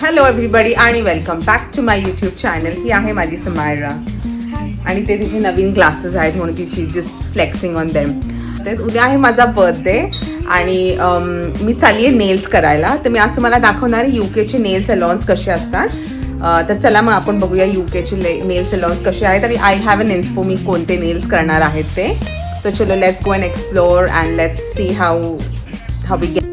Hello everybody आणि welcome back to my YouTube channel. ही आहे माझी समायरा आणि ते तिचे नवीन क्लासेस आहेत म्हणून तिची जस्ट फ्लेक्सिंग ऑन देम. तर उद्या आहे माझा बर्थडे आणि मी चालली आहे नेल्स करायला. तर मी आज तुम्हाला दाखवणार आहे UKचे नेल सलॉन्स कसे असतात. तर चला मग आपण बघूया UKचे नेल सलॉन्स कसे आहेत आणि आय हॅव एन इन्स्पो मी कोणते नेल्स करणार आहेत ते. तर चलो let's go and explore and let's see how we get.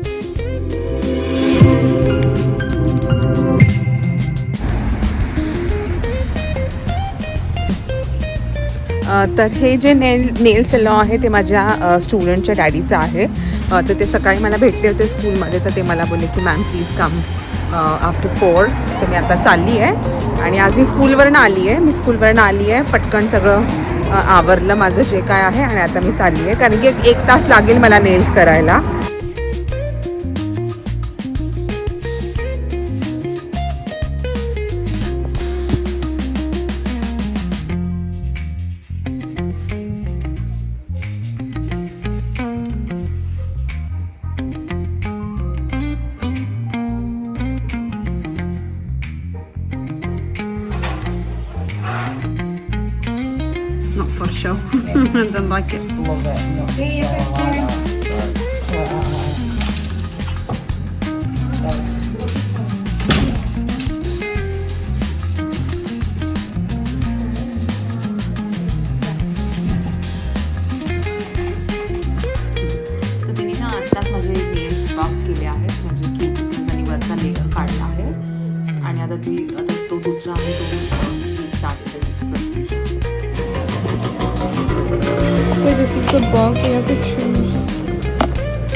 तर हे जे नेल सलॉन आहे ते माझ्या स्टुडंटच्या डॅडीचं आहे. तर ते सकाळी मला भेटले होते स्कूलमध्ये. तर ते मला बोलले की मॅम प्लीज कम आफ्टर 4. तर मी आता चालली आहे आणि आज मी स्कूलवरनं आली आहे. पटकन सगळं आवरलं माझं जे काय आहे आणि आता मी चालली आहे कारण की 1 तास लागेल मला नेल्स करायला. Not for show. I don't like it. Love it. No. तर तिने ना आत्ताच माझे नेल्स बाफ केले आहेत म्हणजे की आणि वरचा लेयर काढला आहे आणि आता तो दुसरा आहे तो start procedure. So this is the box you have to choose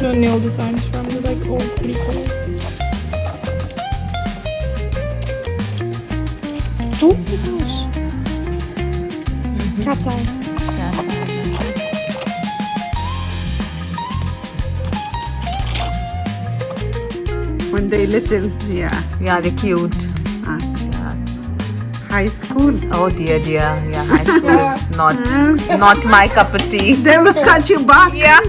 your nail designs from. They're like all pretty colors. Oh my gosh. Cat's eye. When they little, yeah. Yeah, they're cute. High school. Oh dear. Yeah, high school is not my cup of tea. They will scratch you back. Yeah.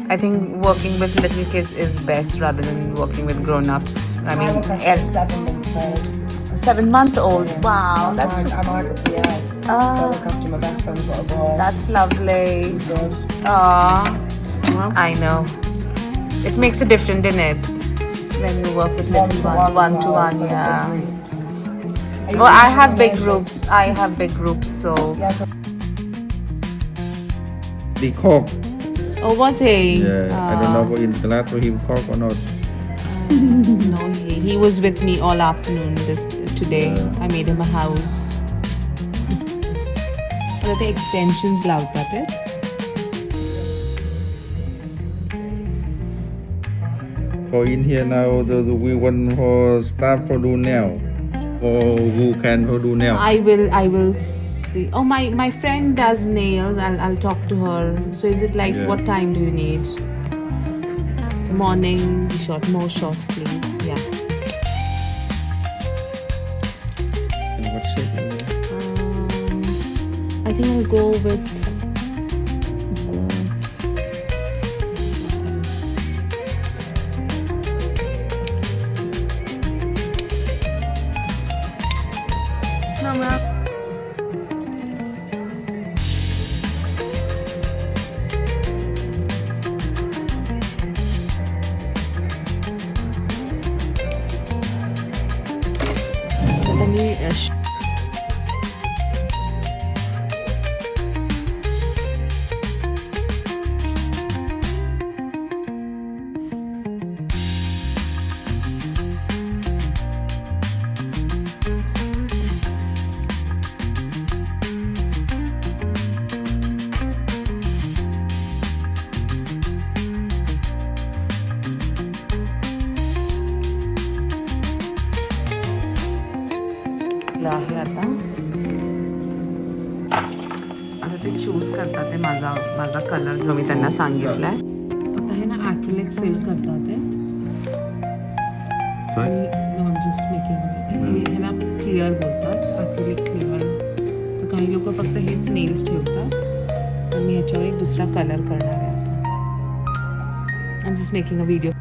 I think working with little kids is best rather than working with grown-ups. I mean, I'm 7-month-old. 7-month-old. Wow, that's I'm hard with the eye. So I look after my best friend's little boy. that's lovely. He's good. Aww, I know. It makes a difference in it when you work with little ones, one-to-one. Yeah. Well, I have big groups. So. Yeah, so The cock. Oh, was he? Yeah, I don't know what in class for him cock or not. No, he was with me all afternoon today. I made him a house. आता ते extensions लावतात ते. For in here now, we want for staff for do nail, or who can for do nail. I will see. Oh, my friend does nails. I'll talk to her. So is it like Yeah. what time do you need? Morning, more short, please. Yeah. And what shape? I think I'll go with. No, ma'am. आता मी आहे आता ते choose करतात ते माझा colour जो मी त्यांना सांगितलाय. आता हे ना ॲक्रिलिक फिल करतात ते आणि जस्ट मेकिंग ह्याला क्लिअर बोलतात, ॲक्रिलिक क्लिअर. तर काही लोक फक्त हेच नेल्स ठेवतात पण मी ह्याच्यावर एक दुसरा कलर करणार आहे आता. I'm just making a video.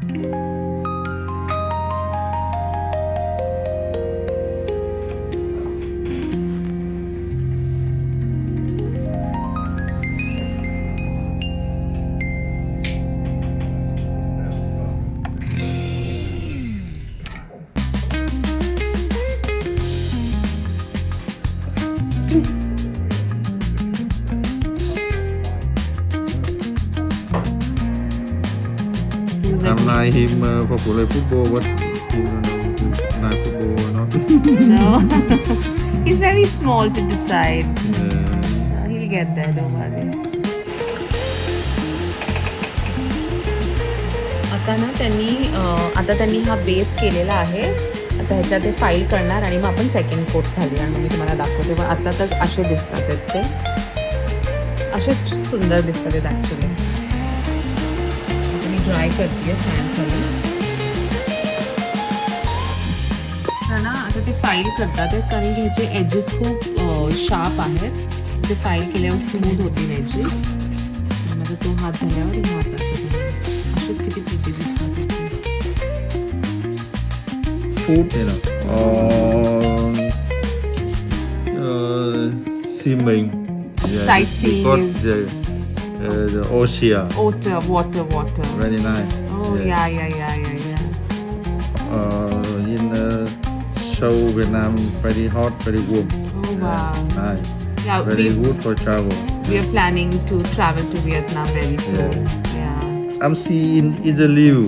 I'm like him for play football, but not football, no. No. He's very small to decide. Yeah. He'll get there, don't worry. आता त्यांनी हा बेस केलेला आहे. आता ह्याच्यात ते फाईल करणार आणि मग आपण सेकंड कोट घालूया आणि मग मी तुम्हाला दाखवते. पण आता तर असे दिसतात आहेत ते, असे सुंदर दिसतात आहेत ॲक्च्युली. आता मी ड्राय करते फॅन खाली. तर ना आता ते फाईल करतात आहेत कारण की ह्याचे एजेस खूप शार्प आहेत. ते फाईल केल्यावर स्मूथ होतील एजेस. माझा तो हात झाल्यावर ह्या हाताचा असेच किती प्रिटी दिसतात. Food, you know, swimming. Yeah, Sightseeing because the ocean. Water. Very nice. Oh, yeah. In Seoul, Vietnam, very hot, very warm. Oh, wow. Nice. Yeah, Very we good for travel. are planning to travel to Vietnam very soon. Yeah. I'm seeing in the lieu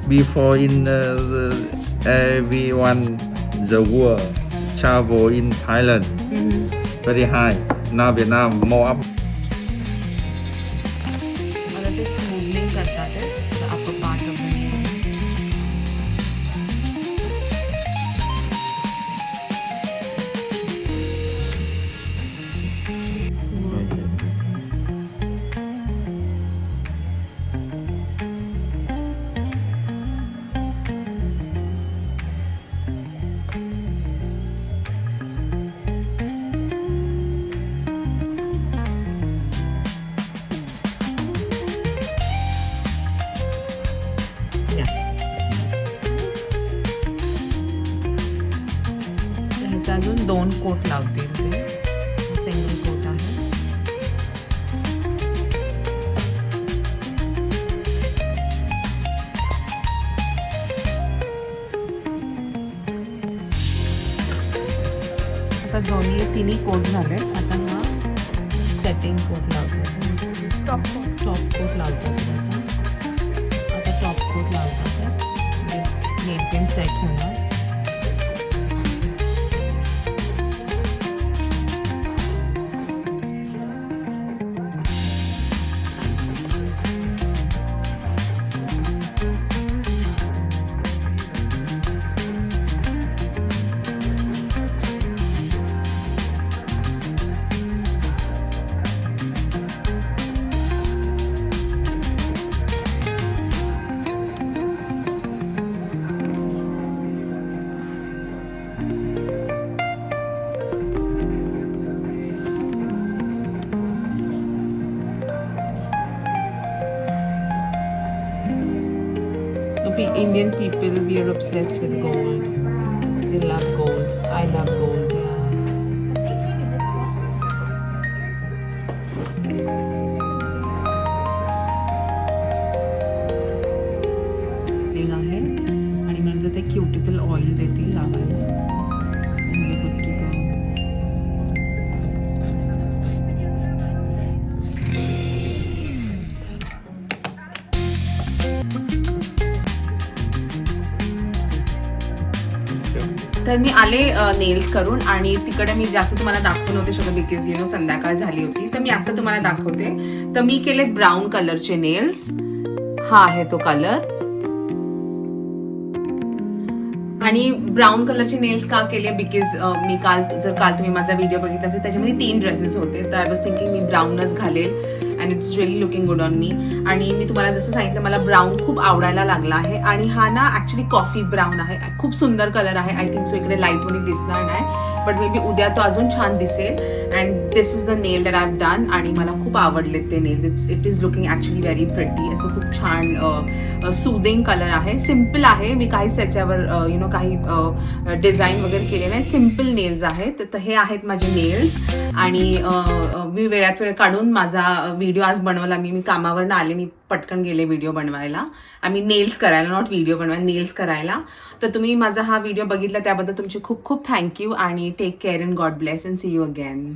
before in everyone the world travel in Thailand very high. Now Vietnam more up. मला ते smoothening करतात the upper part of the nail. ह्याचा अजून 2 coat लावतील ते. Single quote आहे. आता तिन्ही कोट झाले. आता हा सेटिंग कोट लावतात. टॉप कोट लावतात. आता टॉप कोट लावतात. नेल पेंट सेट होणार. Indian people, we are obsessed with gold. They love gold. I love gold. आहे आणि मला ते क्युटिकल ऑइल देतील लावायला. Good to go. तर मी आले नेल्स करून आणि तिकडे मी जास्त तुम्हाला दाखवू नव्हते शकत बिकॉज यु नो संध्याकाळ झाली होती. तर मी आता तुम्हाला दाखवते. तर मी केले ब्राऊन कलरचे नेल्स. हा आहे तो कलर. आणि ब्राऊन कलरचे नेल्स का केले बिकॉज मी काल तुम्ही माझा व्हिडिओ बघितला असेल त्याच्यामध्ये 3 ड्रेसेस होते. तर आय वॉज थिंकिंग मी ब्राऊनच घालेल and it's really looking good on me. आणि मी तुम्हाला जसं सांगितलं मला ब्राऊन खूप आवडायला लागला आहे आणि हा ना ॲक्च्युली कॉफी ब्राऊन आहे. खूप सुंदर कलर आहे. आय थिंक सो इकडे लाईटमध्ये दिसणार नाही बट मे बी उद्या तो अजून छान दिसेल. And this is the nail that I have done आणि मला खूप आवडलेत ते nails. It is looking actually very pretty. असं खूप छान सुदिंग कलर आहे. सिम्पल आहे. मी काहीच त्याच्यावर काही डिझाईन वगैरे केले नाहीत. सिम्पल नेल्स आहेत. तर हे आहेत माझे नेल्स आणि मी वेळात वेळ काढून माझा व्हिडिओ आज बनवला. मी कामावरनं आले आणि पटकन गेले व्हिडिओ बनवायला. आम्ही नेल्स करायला, नॉट व्हिडिओ बनवायला, नेल्स करायला. तर तुम्ही माझा हा व्हिडिओ बघितला त्याबद्दल तुमचे खूप खूप थँक्यू आणि take care and God bless and see you again.